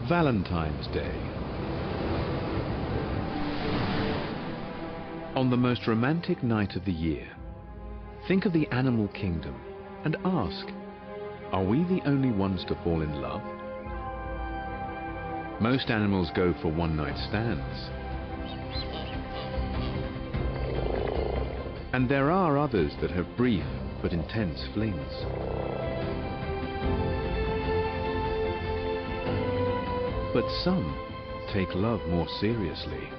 Valentine's Day. On the most romantic night of the year, think of the animal kingdom and ask, are we the only ones to fall in love? Most animals go for one-night stands. And there are others that have brief but intense flings. But some take love more seriously.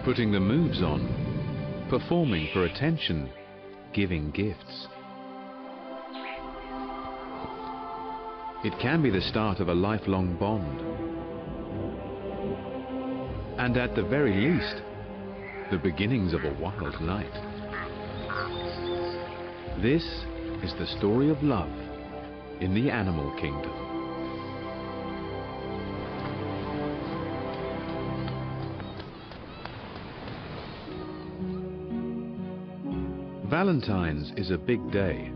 Putting the moves on, performing for attention, giving gifts. It can be the start of a lifelong bond. And at the very least, the beginnings of a wild night. This is the story of love in the animal kingdom. Valentine's is a big day.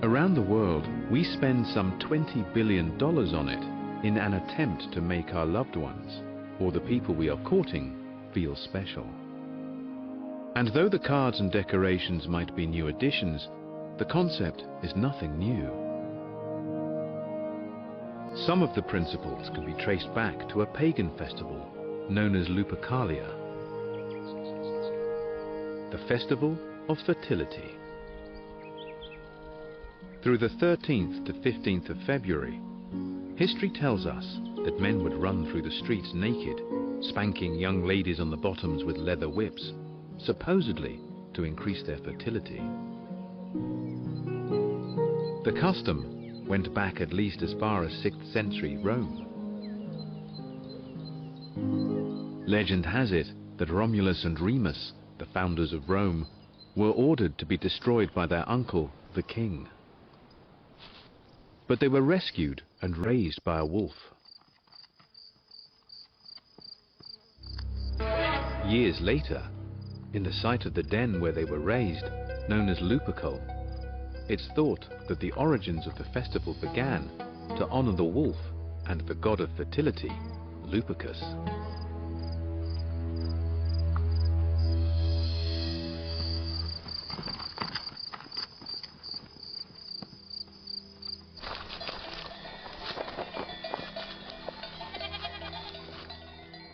Around the world, we spend some $20 billion on it in an attempt to make our loved ones, or the people we are courting, feel special. And though the cards and decorations might be new additions, the concept is nothing new. Some of the principles can be traced back to a pagan festival known as Lupercalia, the festival of fertility. Through the 13th to 15th of February, history tells us that men would run through the streets naked, spanking young ladies on the bottoms with leather whips, supposedly to increase their fertility. The custom went back at least as far as 6th century Rome. Legend has it that Romulus and Remus, the founders of Rome, were ordered to be destroyed by their uncle, the king. But they were rescued and raised by a wolf. Years later, in the site of the den where they were raised, known as Lupercal, it's thought that the origins of the festival began to honor the wolf and the god of fertility, Lupercus.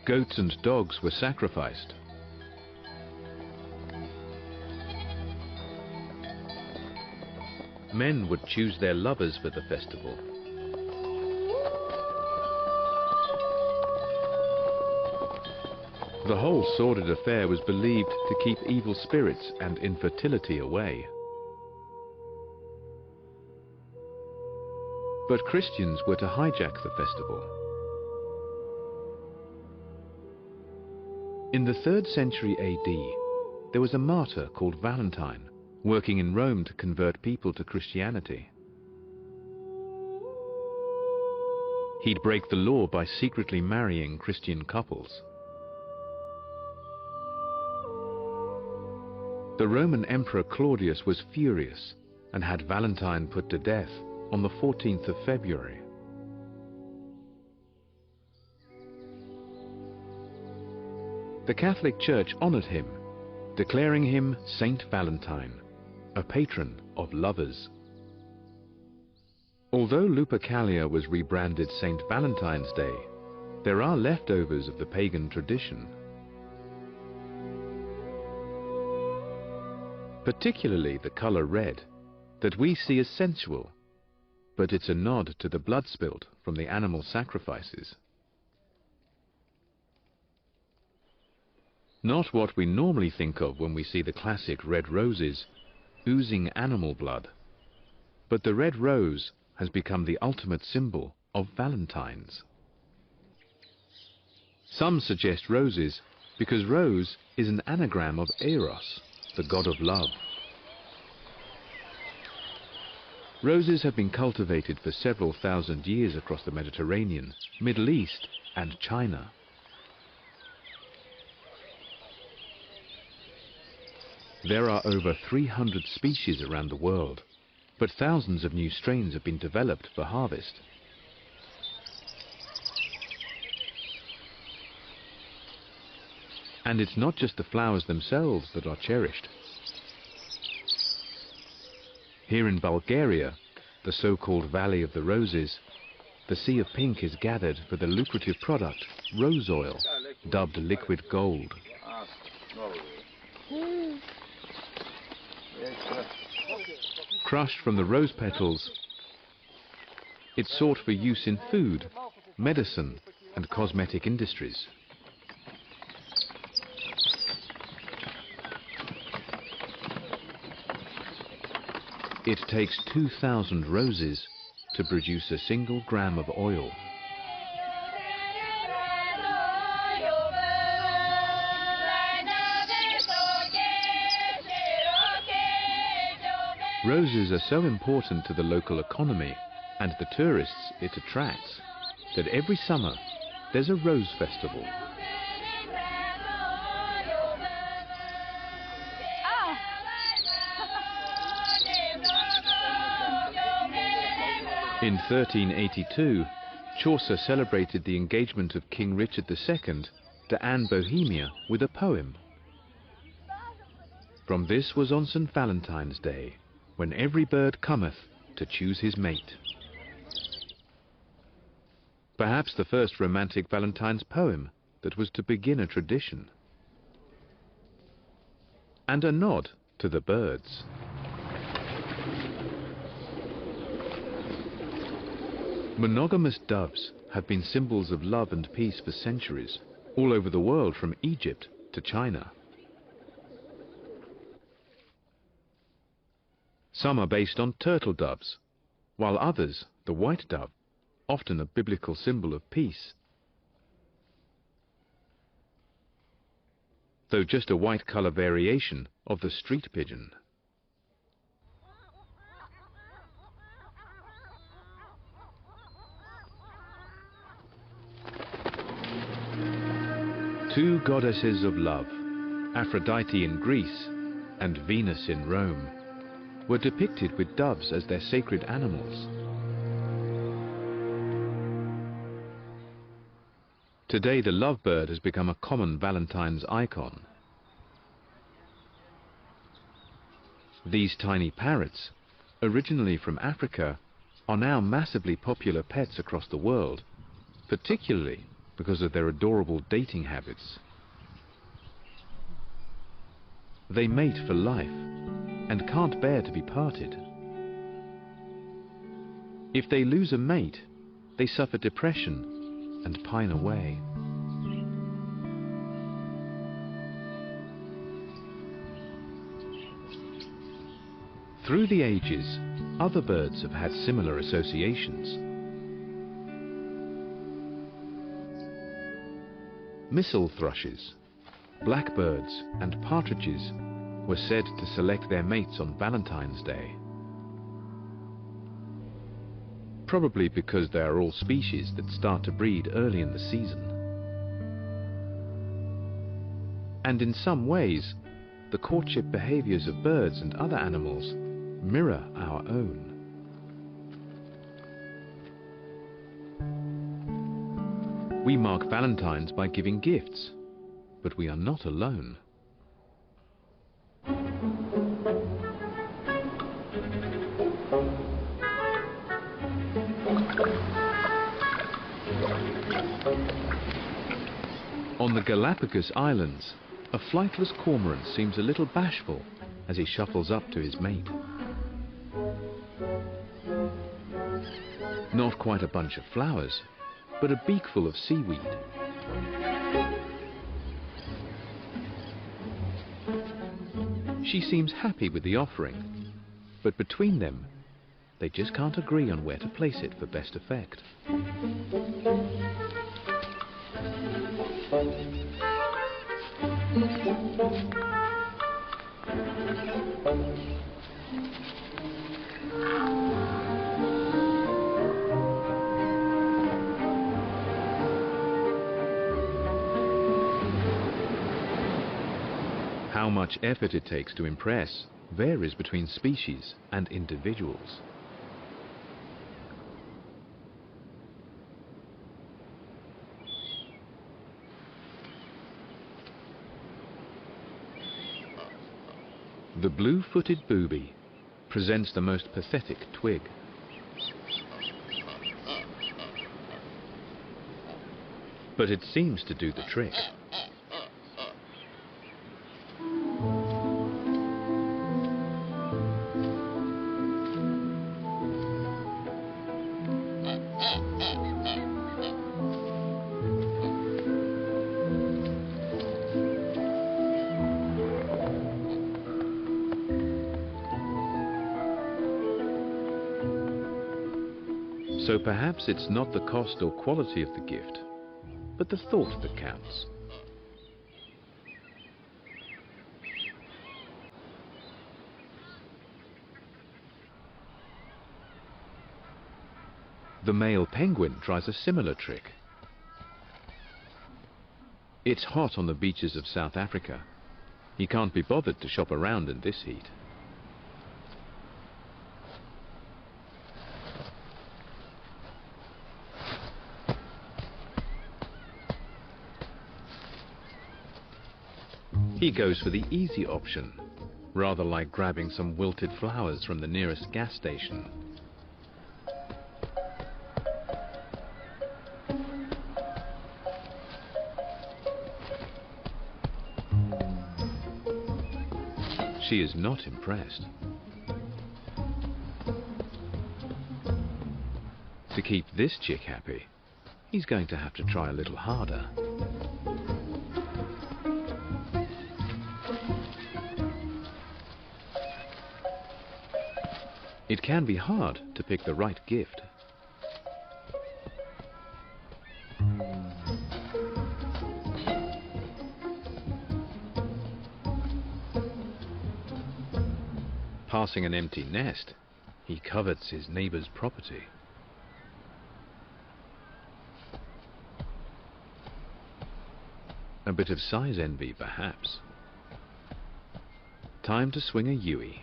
Goats and dogs were sacrificed. Men would choose their lovers for the festival. The whole sordid affair was believed to keep evil spirits and infertility away. But Christians were to hijack the festival. In the 3rd century AD, there was a martyr called Valentine, working in Rome to convert people to Christianity. He'd break the law by secretly marrying Christian couples. The Roman Emperor Claudius was furious and had Valentine put to death on the 14th of February. The Catholic Church honored him, declaring him Saint Valentine, a patron of lovers. Although Lupercalia was rebranded Saint Valentine's Day, there are leftovers of the pagan tradition. Particularly the color red, that we see as sensual, but it's a nod to the blood spilt from the animal sacrifices. Not what we normally think of when we see the classic red roses, oozing animal blood. But the red rose has become the ultimate symbol of Valentines. Some suggest roses because rose is an anagram of Eros, the god of love. Roses have been cultivated for several thousand years across the Mediterranean, Middle East, and China. There are over 300 species around the world, but thousands of new strains have been developed for harvest. And it's not just the flowers themselves that are cherished. Here in Bulgaria, the so-called Valley of the Roses, the Sea of Pink is gathered for the lucrative product, rose oil, dubbed liquid gold. Crushed from the rose petals, it's sought for use in food, medicine, and cosmetic industries. It takes 2,000 roses to produce a single gram of oil. Roses are so important to the local economy and the tourists it attracts that every summer there's a rose festival. In 1382, Chaucer celebrated the engagement of King Richard II to Anne Bohemia with a poem. From this was on St. Valentine's Day, when every bird cometh to choose his mate. Perhaps the first romantic Valentine's poem that was to begin a tradition. And a nod to the birds. Monogamous doves have been symbols of love and peace for centuries, all over the world from Egypt to China. Some are based on turtle doves, while others, the white dove, often a biblical symbol of peace. Though just a white color variation of the street pigeon. Two goddesses of love, Aphrodite in Greece and Venus in Rome, were depicted with doves as their sacred animals. Today the lovebird has become a common Valentine's icon. These tiny parrots, originally from Africa, are now massively popular pets across the world, particularly because of their adorable dating habits. They mate for life and can't bear to be parted. If they lose a mate, they suffer depression and pine away. Through the ages, other birds have had similar associations. Missel thrushes, blackbirds and partridges were said to select their mates on Valentine's Day. Probably because they are all species that start to breed early in the season. And in some ways, the courtship behaviors of birds and other animals mirror our own. We mark Valentine's by giving gifts, but we are not alone. On the Galapagos Islands, a flightless cormorant seems a little bashful as he shuffles up to his mate. Not quite a bunch of flowers, but a beakful of seaweed. She seems happy with the offering, but between them, they just can't agree on where to place it for best effect. How much effort it takes to impress varies between species and individuals. The blue-footed booby presents the most pathetic twig. But it seems to do the trick. So perhaps it's not the cost or quality of the gift, but the thought that counts. The male penguin tries a similar trick. It's hot on the beaches of South Africa. He can't be bothered to shop around in this heat. He goes for the easy option, rather like grabbing some wilted flowers from the nearest gas station. She is not impressed. To keep this chick happy, he's going to have to try a little harder. It can be hard to pick the right gift. Passing an empty nest, he covets his neighbor's property. A bit of size envy, perhaps. Time to swing a Yui.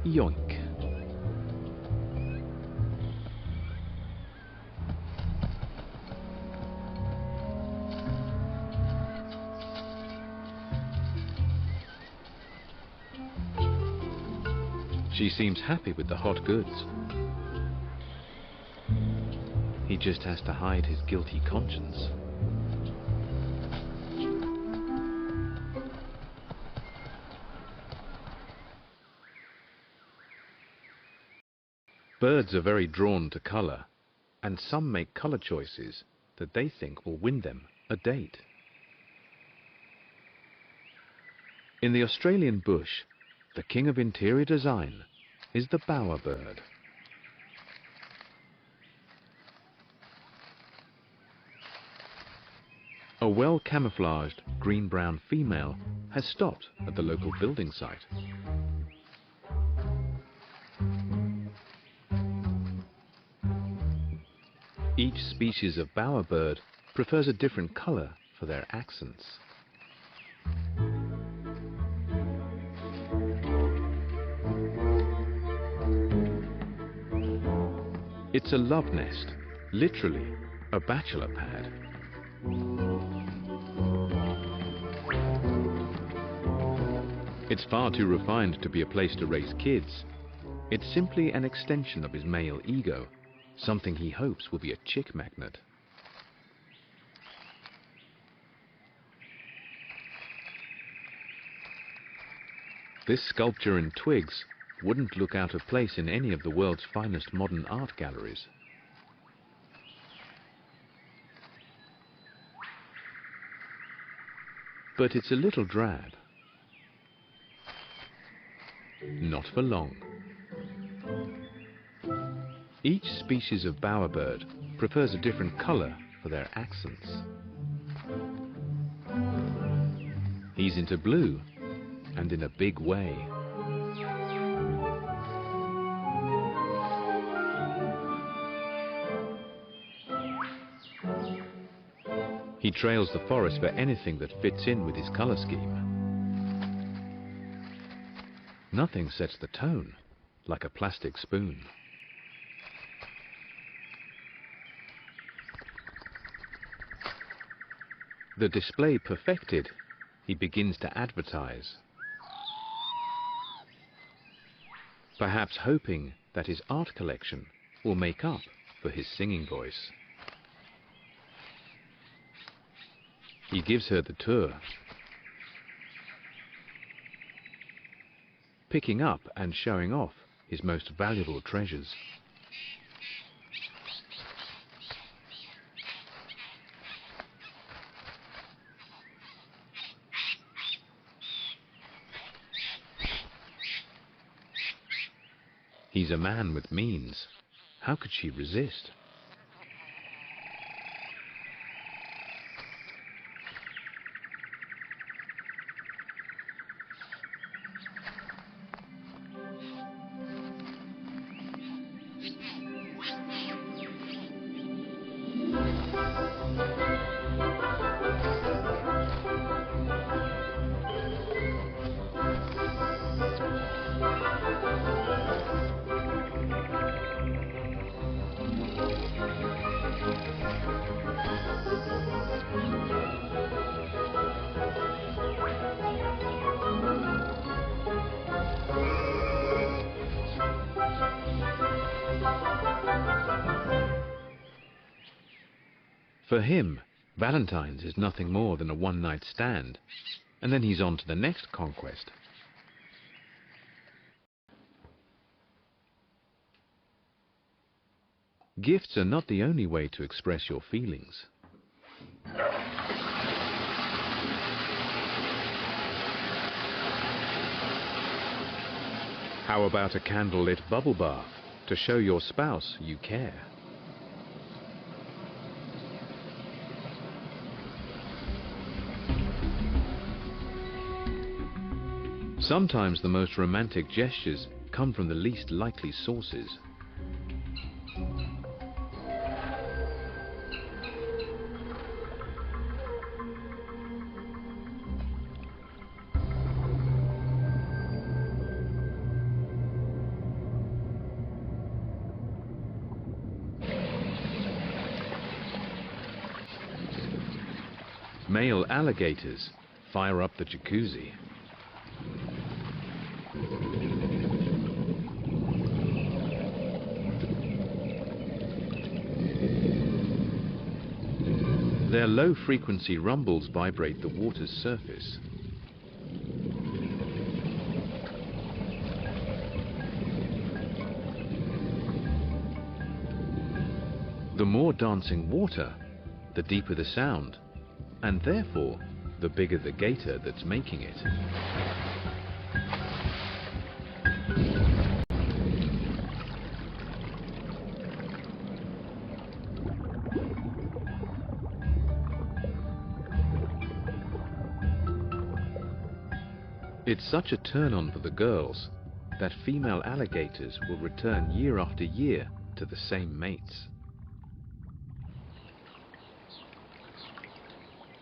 Yoink. She seems happy with the hot goods. He just has to hide his guilty conscience. Birds are very drawn to colour, and some make colour choices that they think will win them a date. In the Australian bush, the king of interior design is the bowerbird. A well-camouflaged green-brown female has stopped at the local building site. Each species of bowerbird prefers a different colour for their accents. It's a love nest, literally a bachelor pad. It's far too refined to be a place to raise kids. It's simply an extension of his male ego, something he hopes will be a chick magnet. This sculpture in twigs wouldn't look out of place in any of the world's finest modern art galleries. But it's a little drab. Not for long. Each species of bowerbird prefers a different colour for their accents. He's into blue, and in a big way. He trails the forest for anything that fits in with his color scheme. Nothing sets the tone like a plastic spoon. The display perfected, he begins to advertise, perhaps hoping that his art collection will make up for his singing voice. He gives her the tour, picking up and showing off his most valuable treasures. He's a man with means. How could she resist? For him, Valentine's is nothing more than a one-night stand, and then he's on to the next conquest. Gifts are not the only way to express your feelings. How about a candlelit bubble bath to show your spouse you care? Sometimes the most romantic gestures come from the least likely sources. Male alligators fire up the jacuzzi. Their low-frequency rumbles vibrate the water's surface. The more dancing water, the deeper the sound, and therefore, the bigger the gator that's making it. It's such a turn-on for the girls that female alligators will return year after year to the same mates.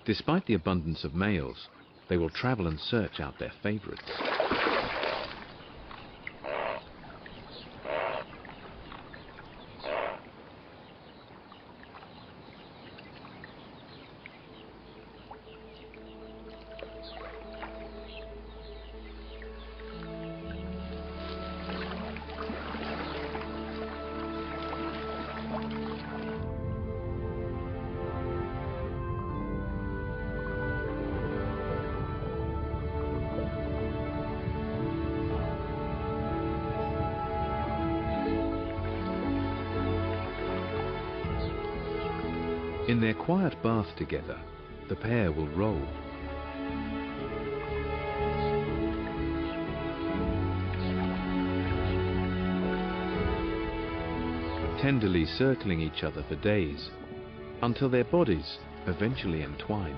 Despite the abundance of males, they will travel and search out their favorites. In their quiet bath together, the pair will roll. Tenderly circling each other for days, until their bodies eventually entwine.